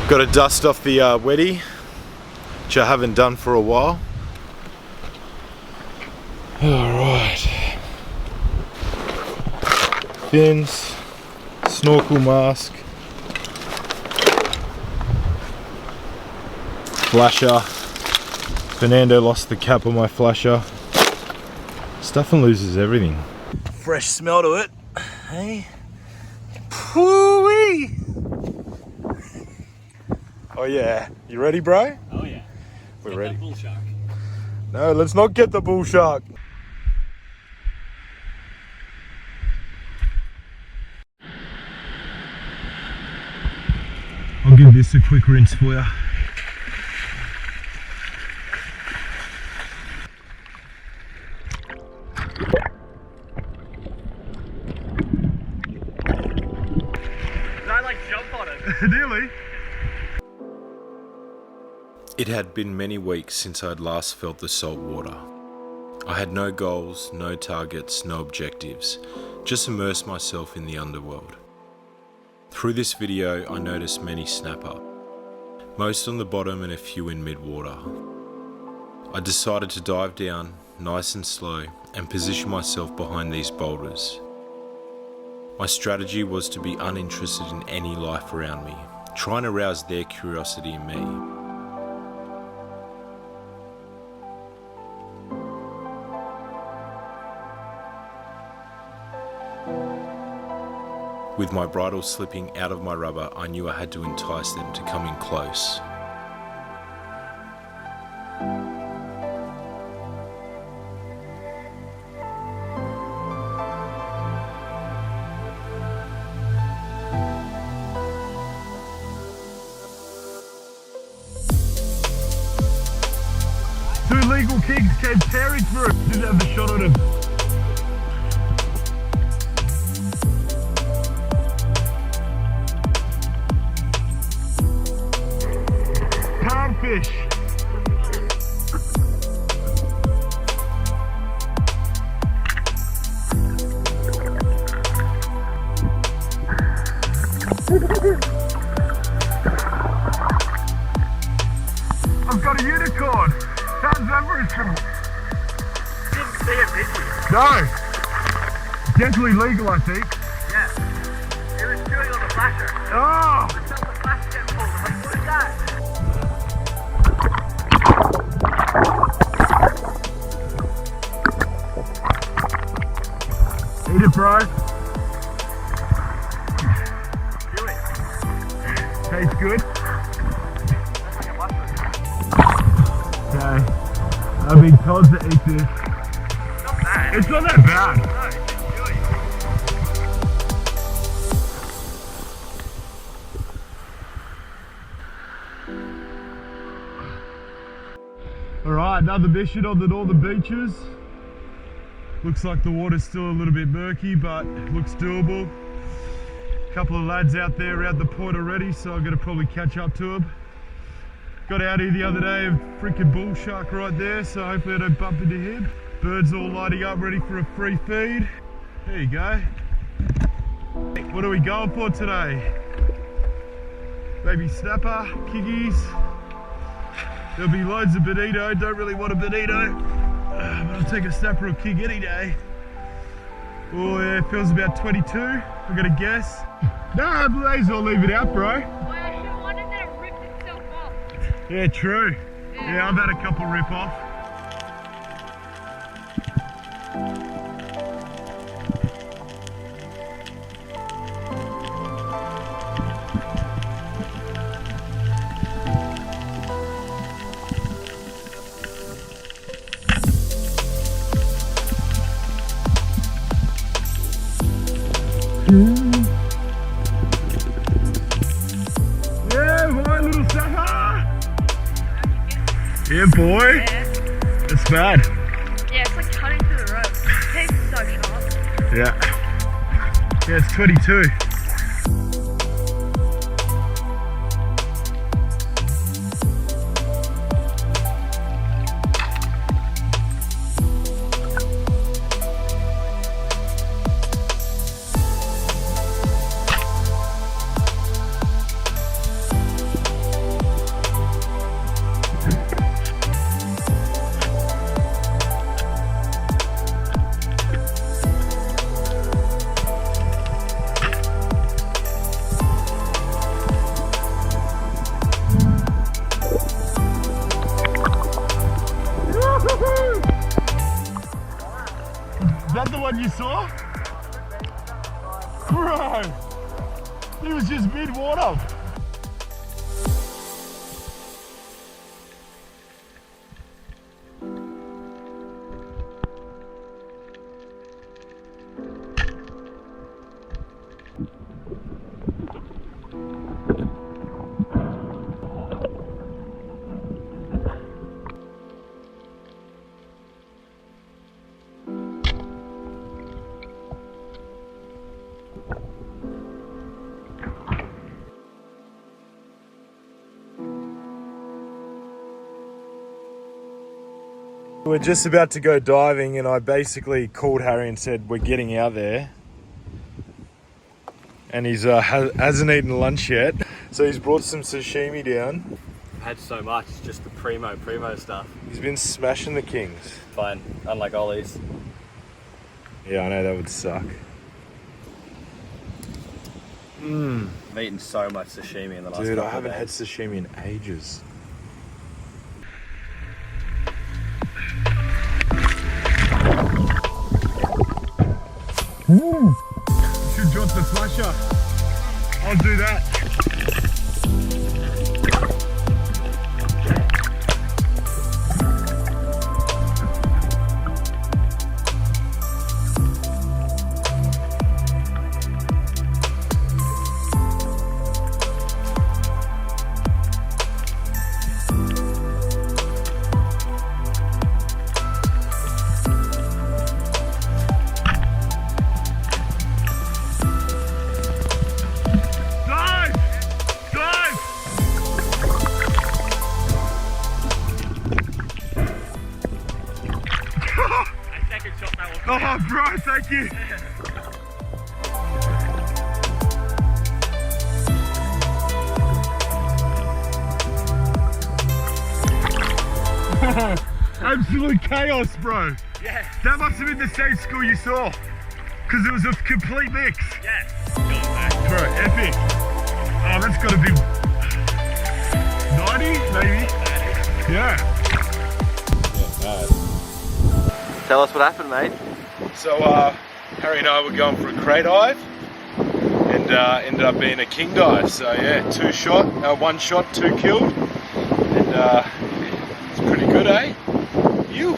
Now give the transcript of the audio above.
Got to dust off the Wettie, which I haven't done for a while. Alright. Fins, snorkel mask, flasher. Fernando lost the cap on my flasher. Stuff and loses everything. Fresh smell to it, hey? Woo-wee! Oh yeah, you ready, bro? Oh yeah. We're ready. That bull shark. No, let's not get the bull shark. I'll give this a quick rinse for you. Did I like jump on it? Nearly. It had been many weeks since I had last felt the salt water. I had no goals, no targets, no objectives, just immersed myself in the underworld. Through this video I noticed many snapper, most on the bottom and a few in mid-water. I decided to dive down, nice and slow, and position myself behind these boulders. My strategy was to be uninterested in any life around me, trying to rouse their curiosity in me. With my bridle slipping out of my rubber, I knew I had to entice them to come in close. Two legal kings came tearing through. Didn't have the shot on him. Fish. I've got a unicorn. How's that for? Didn't see it, did you? No. Definitely legal, I think. Yeah. It was chewing on the flasher. Oh. I felt the flasher get pulled. I'm like, what is that? Eat it, bro. Do it. Tastes good. That's like a mushroom. Okay. I've been told to eat this. Not bad. It's not that bad. No, it's just chewy. Alright, another mission on the northern beaches. Looks like the water's still a little bit murky, but it looks doable. A couple of lads out there around the point already, so I'm gonna probably catch up to them. Got out here the other day, a freaking bull shark right there, so hopefully I don't bump into him. Birds all lighting up, ready for a free feed. There you go. What are we going for today? Maybe snapper, kiggies. There'll be loads of bonito, don't really want a bonito. But I'll take a snapper or king any day. Oh yeah, it feels about 22, I'm gonna guess. Nah, blaze, I'll leave it out, bro. Well, I should have wanted that it ripped itself off. Yeah, true. Yeah, I've had a couple rip off. Yeah, boy, little snapper. Yeah, boy. Yeah. It's bad. Yeah, it's like cutting through the rope. It tastes so sharp. Yeah. Yeah, it's 22. water. We're just about to go diving and I basically called Harry and said we're getting out there. And he's hasn't eaten lunch yet. So he's brought some sashimi down. I've had so much, it's just the primo stuff. He's been smashing the kings. Fine, unlike Ollie's. Yeah, I know that would suck. I've eaten so much sashimi in the last Dude, I couple haven't of had days. sashimi in ages. You should drop the flasher. I'll do that. Oh, bro, thank you. Absolute chaos, bro. Yes. That must have been the same school you saw. Because it was a complete mix. Yes. Bro, epic. Oh, that's got to be 90, maybe? Yeah. Tell us what happened, mate. So Harry and I were going for a crate dive and ended up being a king dive. So yeah, one shot, 2 killed. And it's pretty good, eh? You?